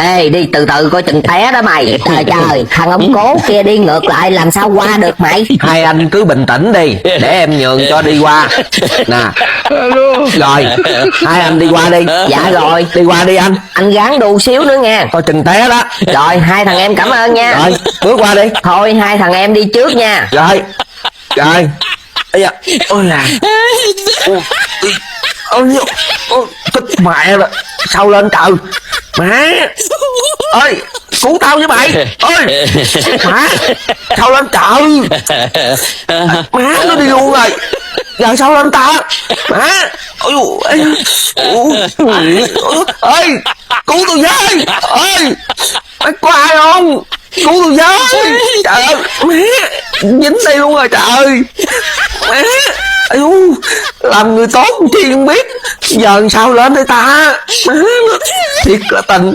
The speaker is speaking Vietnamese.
Ê, đi từ từ coi chừng té đó mày. Trời trời, thằng ông cố kia đi ngược lại làm sao qua được mày. Hai anh cứ bình tĩnh đi, để em nhường cho đi qua. Nè, rồi, hai anh đi qua đi. Dạ rồi. Đi qua đi anh. Anh gắng đu xíu nữa nha. Coi chừng té đó. Rồi, hai thằng em cảm ơn nha. Rồi, bước qua đi. Thôi hai thằng em đi trước nha. Rồi, rồi. Ây da, ôi là. Ôi, tức mẹ rồi. Sao lên trời. Má ơi, cứu tao với mày. Ơi, má, sao lên trời. Má nó đi luôn rồi. Giờ sao lên ta. Má. Ơi, cứu tôi với. Ơi, má có ai không. Cứu tôi với. Trời ơi, má dính đây luôn rồi trời. Má, làm người tốt chi không biết. Giờ sao lên đây ta. Má, thiệt là tình.